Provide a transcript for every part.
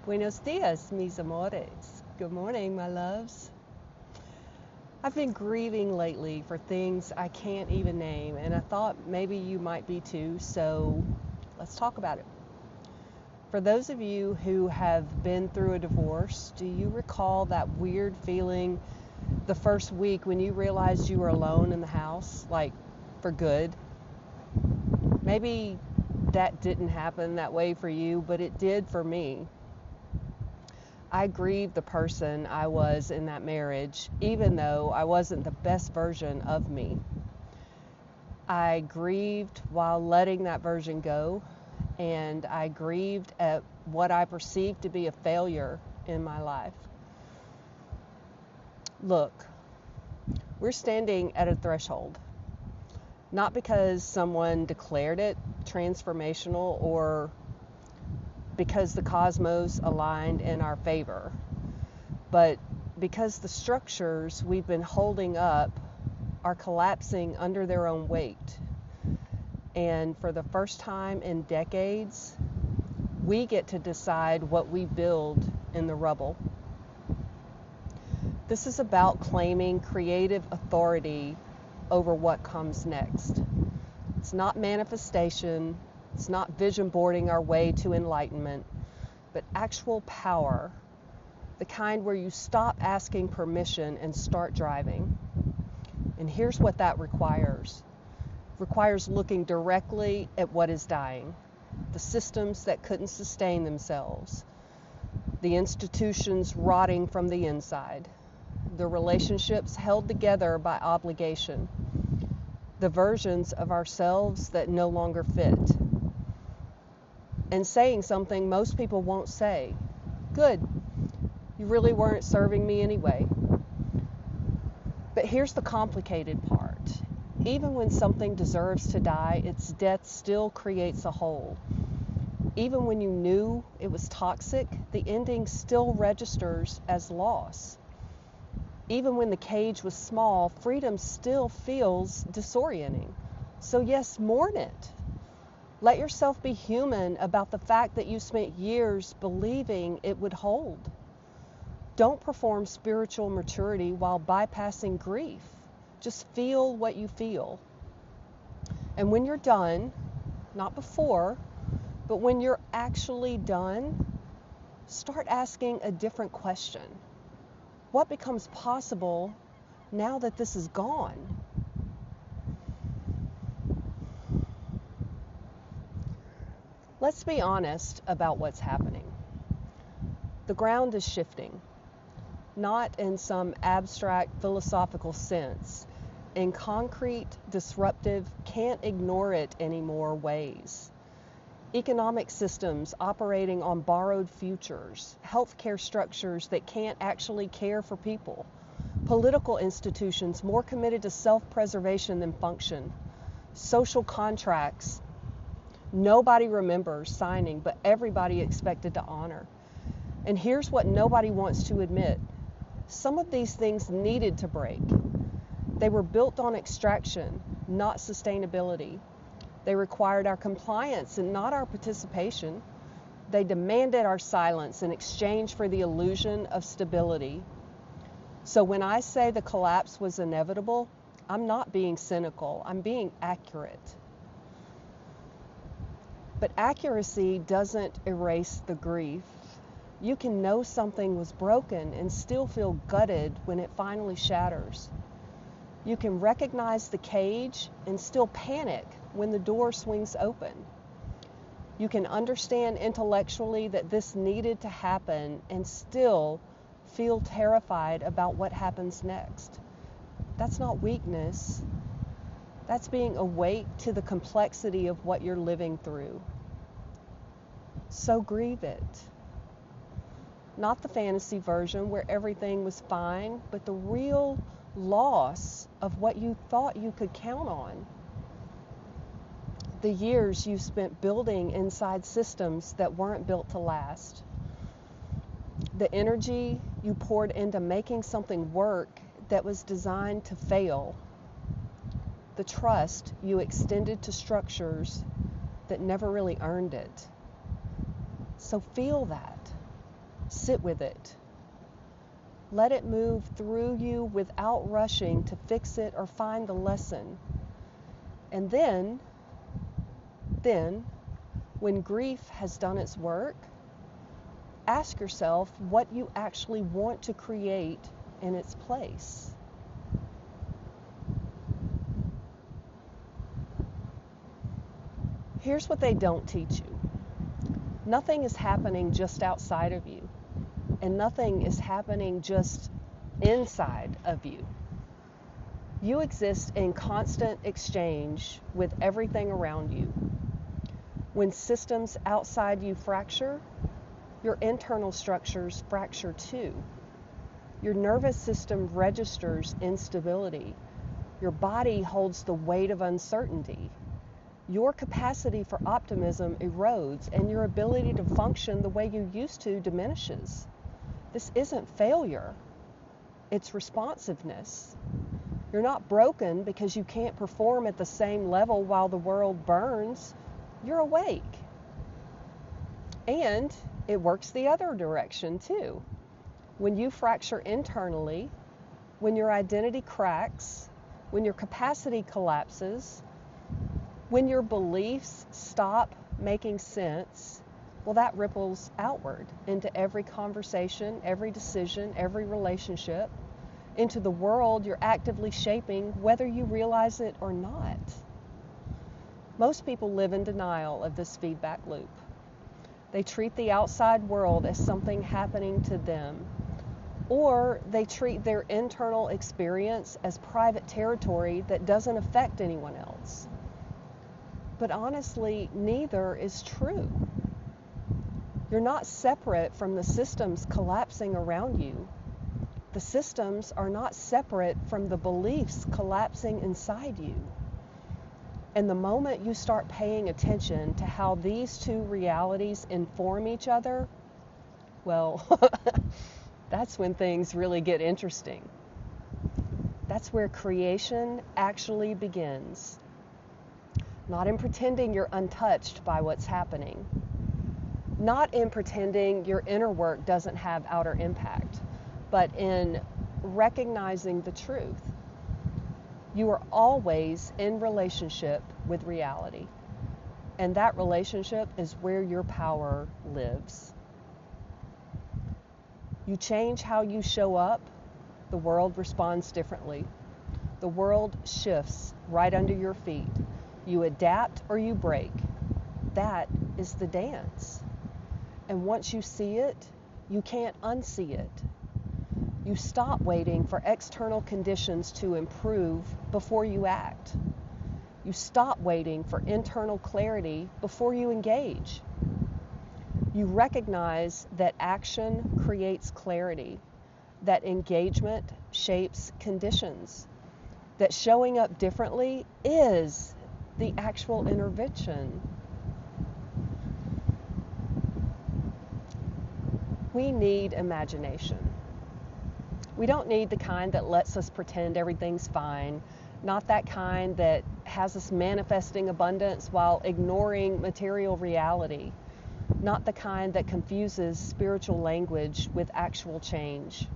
Buenos dias, mis amores. Good morning, my loves. I've been grieving lately for things I can't even name, and I thought maybe you might be too, so let's talk about it. For those of you who have been through a divorce, do you recall that weird feeling the first week when you realized you were alone in the house, like for good? Maybe that didn't happen that way for you, but it did for me. I grieved the person I was in that marriage, even though I wasn't the best version of me. I grieved while letting that version go, and I grieved at what I perceived to be a failure in my life. Look, we're standing at a threshold, not because someone declared it transformational or because the cosmos aligned in our favor, but because the structures we've been holding up are collapsing under their own weight. And for the first time in decades, we get to decide what we build in the rubble. This is about claiming creative authority over what comes next. It's not manifestation. It's not vision boarding our way to enlightenment, but actual power, the kind where you stop asking permission and start driving. And here's what that requires. It requires looking directly at what is dying, the systems that couldn't sustain themselves, the institutions rotting from the inside, the relationships held together by obligation, the versions of ourselves that no longer fit. And saying something most people won't say. Good, you really weren't serving me anyway. But here's the complicated part. Even when something deserves to die, its death still creates a hole. Even when you knew it was toxic, the ending still registers as loss. Even when the cage was small, freedom still feels disorienting. So yes, mourn it. Let yourself be human about the fact that you spent years believing it would hold. Don't perform spiritual maturity while bypassing grief. Just feel what you feel. And when you're done, not before, but when you're actually done, start asking a different question. What becomes possible now that this is gone? Let's be honest about what's happening. The ground is shifting, not in some abstract philosophical sense, in concrete, disruptive, can't ignore it anymore ways. Economic systems operating on borrowed futures, healthcare structures that can't actually care for people, political institutions more committed to self-preservation than function, social contracts nobody remembers signing, but everybody expected to honor. And here's what nobody wants to admit. Some of these things needed to break. They were built on extraction, not sustainability. They required our compliance and not our participation. They demanded our silence in exchange for the illusion of stability. So when I say the collapse was inevitable, I'm not being cynical. I'm being accurate. But accuracy doesn't erase the grief. You can know something was broken and still feel gutted when it finally shatters. You can recognize the cage and still panic when the door swings open. You can understand intellectually that this needed to happen and still feel terrified about what happens next. That's not weakness. That's being awake to the complexity of what you're living through. So grieve it. Not the fantasy version where everything was fine, but the real loss of what you thought you could count on. The years you spent building inside systems that weren't built to last. The energy you poured into making something work that was designed to fail. The trust you extended to structures that never really earned it. So feel that. Sit with it. Let it move through you without rushing to fix it or find the lesson. And then, when grief has done its work, ask yourself what you actually want to create in its place. Here's what they don't teach you. Nothing is happening just outside of you, and nothing is happening just inside of you. You exist in constant exchange with everything around you. When systems outside you fracture, your internal structures fracture too. Your nervous system registers instability. Your body holds the weight of uncertainty. Your capacity for optimism erodes, and your ability to function the way you used to diminishes. This isn't failure, it's responsiveness. You're not broken because you can't perform at the same level while the world burns. You're awake. And it works the other direction too. When you fracture internally, when your identity cracks, when your capacity collapses, when your beliefs stop making sense, well, that ripples outward into every conversation, every decision, every relationship, into the world you're actively shaping, whether you realize it or not. Most people live in denial of this feedback loop. They treat the outside world as something happening to them, or they treat their internal experience as private territory that doesn't affect anyone else. But honestly, neither is true. You're not separate from the systems collapsing around you. The systems are not separate from the beliefs collapsing inside you. And the moment you start paying attention to how these two realities inform each other, well, that's when things really get interesting. That's where creation actually begins. Not in pretending you're untouched by what's happening. Not in pretending your inner work doesn't have outer impact, but in recognizing the truth. You are always in relationship with reality, and that relationship is where your power lives. You change how you show up, the world responds differently. The world shifts right under your feet. You adapt or you break. That is the dance. And once you see it, you can't unsee it. You stop waiting for external conditions to improve before you act. You stop waiting for internal clarity before you engage. You recognize that action creates clarity, that engagement shapes conditions, that showing up differently is the actual intervention. We need imagination. We don't need the kind that lets us pretend everything's fine, not that kind that has us manifesting abundance while ignoring material reality, not the kind that confuses spiritual language with actual change,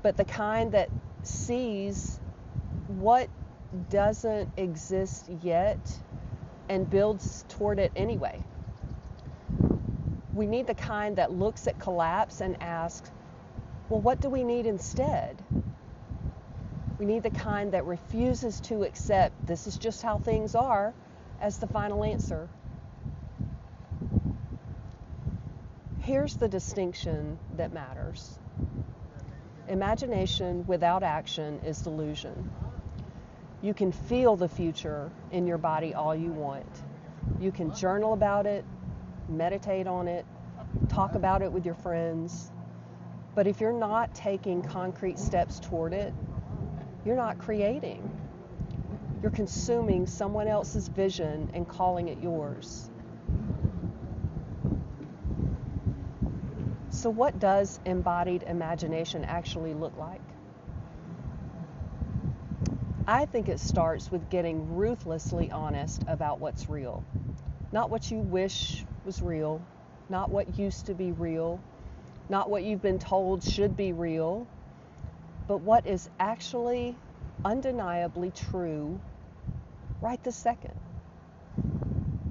but the kind that sees what doesn't exist yet and builds toward it anyway. We need the kind that looks at collapse and asks, well, what do we need instead? We need the kind that refuses to accept this is just how things are as the final answer. Here's the distinction that matters. Imagination without action is delusion. You can feel the future in your body all you want. You can journal about it, meditate on it, talk about it with your friends. But if you're not taking concrete steps toward it, you're not creating. You're consuming someone else's vision and calling it yours. So what does embodied imagination actually look like? I think it starts with getting ruthlessly honest about what's real. Not what you wish was real, not what used to be real, not what you've been told should be real, but what is actually undeniably true right this second.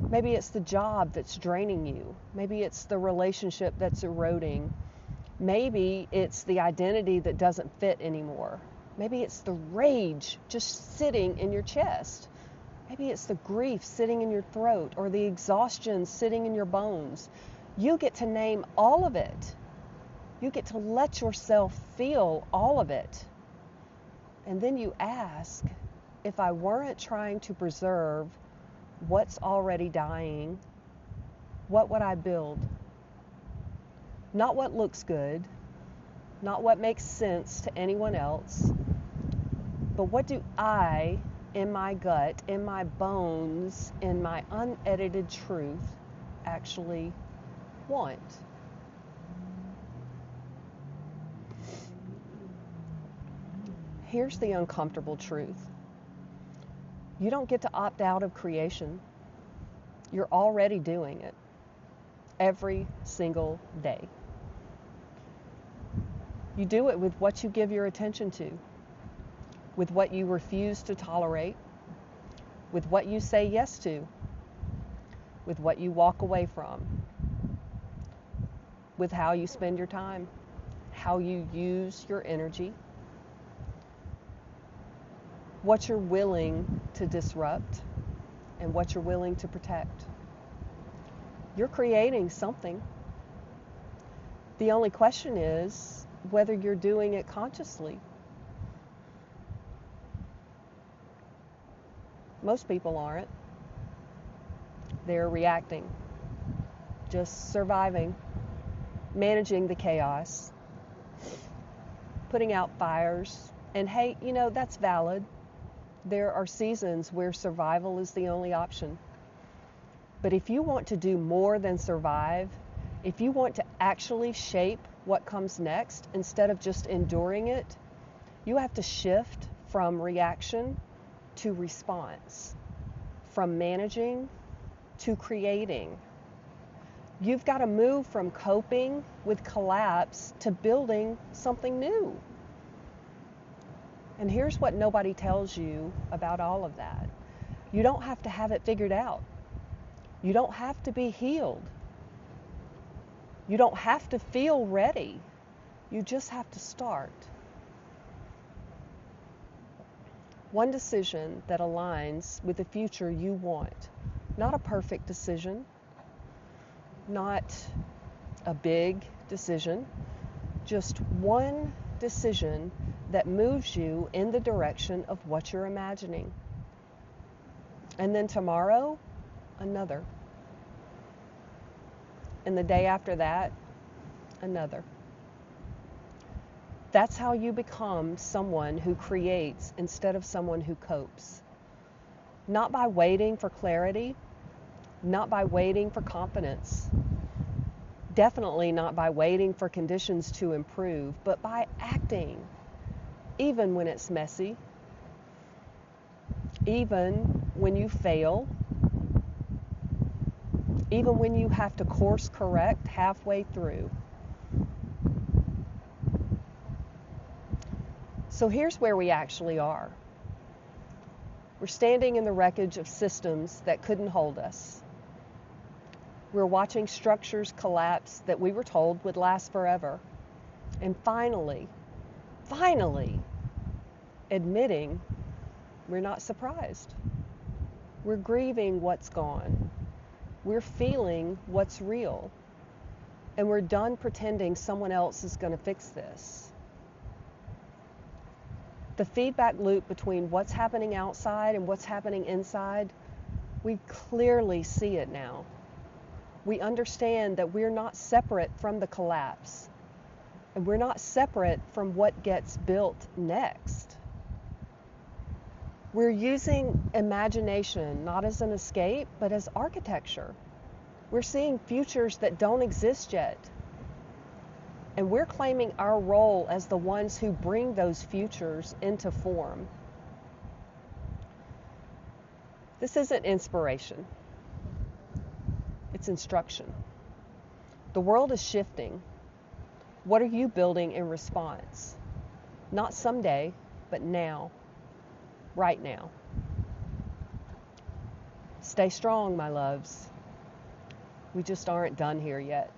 Maybe it's the job that's draining you. Maybe it's the relationship that's eroding. Maybe it's the identity that doesn't fit anymore. Maybe it's the rage just sitting in your chest. Maybe it's the grief sitting in your throat, or the exhaustion sitting in your bones. You get to name all of it. You get to let yourself feel all of it. And then you ask, if I weren't trying to preserve what's already dying, what would I build? Not what looks good, not what makes sense to anyone else, but what do I, in my gut, in my bones, in my unedited truth, actually want? Here's the uncomfortable truth. You don't get to opt out of creation. You're already doing it every single day. You do it with what you give your attention to, with what you refuse to tolerate, with what you say yes to, with what you walk away from, with how you spend your time, how you use your energy, what you're willing to disrupt, and what you're willing to protect. You're creating something. The only question is whether you're doing it consciously. Most people aren't. They're reacting, just surviving, managing the chaos, putting out fires. And hey, that's valid. There are seasons where survival is the only option. But if you want to do more than survive, if you want to actually shape what comes next instead of just enduring it, you have to shift from reaction to response, from managing to creating. You've got to move from coping with collapse to building something new. And here's what nobody tells you about all of that. You don't have to have it figured out. You don't have to be healed. You don't have to feel ready. You just have to start. One decision that aligns with the future you want. Not a perfect decision, not a big decision, just one decision that moves you in the direction of what you're imagining. And then tomorrow, another. And the day after that, another. That's how you become someone who creates instead of someone who copes. Not by waiting for clarity, not by waiting for confidence, definitely not by waiting for conditions to improve, but by acting, even when it's messy, even when you fail, even when you have to course correct halfway through. So here's where we actually are. We're standing in the wreckage of systems that couldn't hold us. We're watching structures collapse that we were told would last forever. And finally, admitting we're not surprised. We're grieving what's gone. We're feeling what's real. And we're done pretending someone else is going to fix this. The feedback loop between what's happening outside and what's happening inside, we clearly see it now. We understand that we're not separate from the collapse, and we're not separate from what gets built next. We're using imagination not as an escape, but as architecture. We're seeing futures that don't exist yet. And we're claiming our role as the ones who bring those futures into form. This isn't inspiration. It's instruction. The world is shifting. What are you building in response? Not someday, but now, right now. Stay strong, my loves. We just aren't done here yet.